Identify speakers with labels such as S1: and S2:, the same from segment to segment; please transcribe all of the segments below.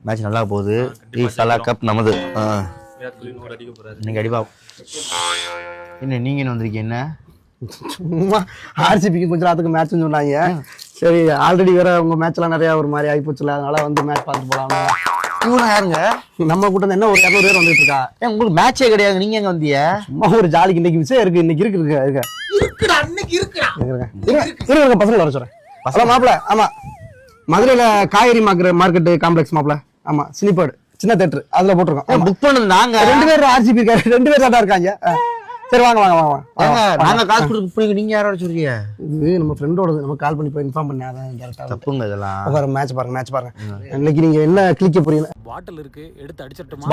S1: Match நல்லா போகுது. சலா cup நமது. இன்னைக்கு அடிப்பா. என்ன நீங்க என்ன வந்திருக்கீங்க? என்ன
S2: சும்மா ஆர்சிபிக்கு குஜராத்துக்கு மேட்ச்னு சொன்னாங்க. சரி ஆல்ரெடி வேற உங்க மேட்ச்லாம் நிறைய ஒரு மாதிரி ஆகிப்போச்சுல, அதனால வந்து மேட்ச் பார்த்து போலாம்.
S1: இவனா யாருங்க?
S2: நம்ம கூட்டம் என்ன ஒரு 200 பேர் வந்துட்டு இருக்கா.
S1: உங்களுக்கு மேட்சே கிடையாது, நீங்க எங்க வந்தீங்க?
S2: சும்மா ஒரு ஜாலிக்கு இன்னைக்கு விஷயம் இருக்கு. இன்னைக்கு இருக்கு பசங்களை வர சொல்றேன். பசங்க மாப்பிள்ள. ஆமா, மதுரையில காய்கறி மார்க்கெட் காம்ப்ளெக்ஸ் மாப்பிள்ள. ஆமா, சினிபாடு சின்ன தேட்டர் அதுல போட்டிருக்கோம்.
S1: புக் பண்ணது நாங்க.
S2: 2 பேர் ஆர்சிபி இருக்காரு, 2 பேர் தான் இருக்காங்க. சரி வாங்க வாங்க வாங்க வாங்க.
S1: நாங்க காசு கொடுத்து புடிங்க, நீங்க யாரோட சொல்றீங்க?
S2: இது நம்ம ஃப்ரெண்டோட, நம்ம கால் பண்ணி போய் இன்ஃபார்ம் பண்ணி அதான் கரெக்டா
S1: தப்புங்க இதெல்லாம்.
S2: பாருங்க மேட்ச் பாருங்க. இன்னைக்கு நீங்க என்ன கிளிக்க போறீங்க?
S3: பாட்டில் இருக்கு, எடுத்து அடிச்சிட்டோமா?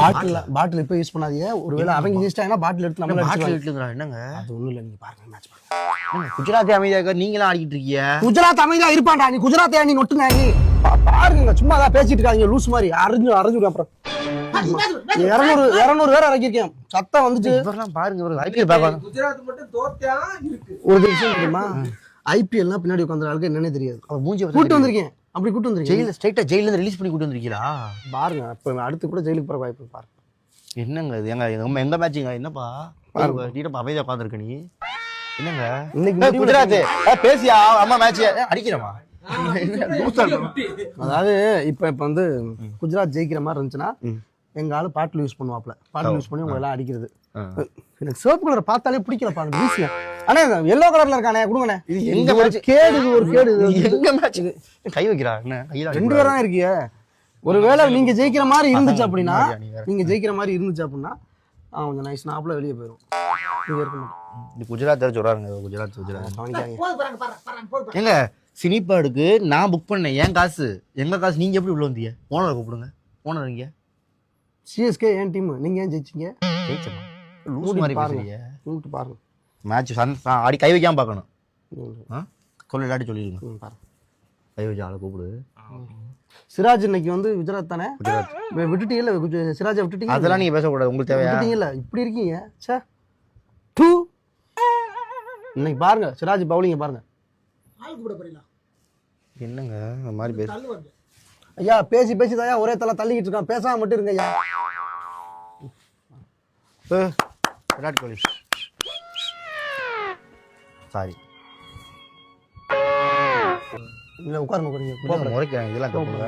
S2: பாட்டில் இப்ப யூஸ் பண்ணாதீங்க. ஒருவேளை அவங்க ஜெயிச்சிட்டாங்கன்னா பாட்டில் எடுத்து நம்ம
S1: பாட்டில் எடுத்துங்கறா. என்னங்க
S2: அது ஒண்ணும் இல்ல, நீங்க பாருங்க மேட்ச் பாருங்க.
S1: குஜராத் அமைதியா இருக்க, நீங்களாம் ஆடிக்கிட்டு இருக்கீங்க.
S2: குஜராத் அமைதியா இருப்பான்டா. நீ குஜராத் நீ நொட்டுங்க. நீ பாருங்க சும்மா தான் பேசிட்டு இருக்காங்க லூஸ் மாதிரி. அரைஞ்சு அப்புறம் 200 பேர் இறக்கிருக்கேன். சத்தம் வந்துச்சு.
S1: இவரெல்லாம் பாருங்க, இவங்க ஐபிஎல் பாப்பாங்க.
S4: குஜராத் மட்டும் தோத்தா இருக்கு.
S2: ஒரு விஷயம் தெரியுமா, ஐபிஎல்னா பின்னாடி உட்கார்ந்த ஆளுக்கு என்னன்னே தெரியாது.
S1: அவர் மூஞ்சி
S2: கூட்டு வந்திருக்கேன். அப்படி கூட்டு வந்திருக்கேன்.
S1: ஜெயில ஸ்ட்ரைட்டா ஜெயில இருந்து ரிலீஸ் பண்ணி கூட்டி வந்திருக்கீங்களா?
S2: பாருங்க இப்ப அடுத்து கூட ஜெயிலுக்கு போற வாய்ப்பு பாருங்க.
S1: என்னங்க இது? எங்க மேட்சிங்க? என்னப்பா பாருங்க அமைதியா உட்காந்துருக்க நீ. என்னங்க
S2: இன்னைக்கு
S1: குஜராத் பேசியா அம்மா மேட்ச் அடிக்கிறமா?
S2: அதாவது இப்ப வந்து குஜராத் ஜெயிக்கிற மாதிரி இருந்துச்சுன்னா எங்க ஆளு பாட்டில் யூஸ் பண்ணுவாப்ல. பாட்டில் யூஸ் பண்ணி உங்க எல்லாம் அடிக்கிறது. எனக்கு சிவப்பு கலர் பார்த்தாலே பிடிக்கலப்பா. ஆனா எல்லோ கலர்ல இருக்கானே கொடுங்கண்ணே.
S1: இது எங்க
S2: ஒரு கேடு, ஒரு கேடு.
S1: எங்க மேட்ச் கை வைக்கிறா? என்ன
S2: 2 பேர் தான் இருக்கீங்க. ஒருவேளை நீங்க ஜெயிக்கிற மாதிரி இருந்துச்சு அப்படின்னா கொஞ்சம் நைஸ் நாப்புல வெளியே போயிடும். நீங்க இருக்க மாட்டோம்.
S1: குஜராத் சொல்றாங்க. குஜராத் எங்க சினிபாடுக்கு நான் புக் பண்ணேன். என் காசு, எங்க காசு. நீங்க எப்படி உள்ள வந்தீங்க? ஓனர் கூப்பிடுங்க. ஓனர் இங்க.
S2: சிஎஸ்கே ஏன் டீம், நீங்க ஏன் ஜெயிச்சீங்க?
S1: ஜெயிச்சமா? லூஸ் மாதிரி பேசுறீங்க.
S2: பாருங்க
S1: மேட்ச் ஆடி கை வைக்காம பார்க்கணும். கொள்ள இல்லாட்டி சொல்லிடுங்க.
S2: பாருங்க
S1: கை வச்சு ஆளை கூப்பிடு.
S2: சிராஜ் இன்னைக்கு வந்து குஜராத் தானே விட்டுட்டீங்கல்ல? சிராஜை விட்டுட்டீங்க.
S1: அதெல்லாம் நீங்க பேசக்கூடாது. உங்களுக்கு தேவையா?
S2: விட்டுட்டீங்கல்ல, இப்படி இருக்கீங்க. சே டூ இன்னைக்கு பாருங்க சிராஜ் பவுலிங்க பாருங்க.
S1: என்னங்க இந்த மாதிரி பேச?
S2: ஐயா பேசி தான் ஒரே தலை தள்ளிக்கிட்டு இருக்கான். பேசாம மட்டும் இருங்க ஐயா.
S1: விராட் கோலி சாரி.
S2: இல்ல உட்காருங்க.
S1: முறைக்கிறாங்க. இதெல்லாம் தப்புங்க.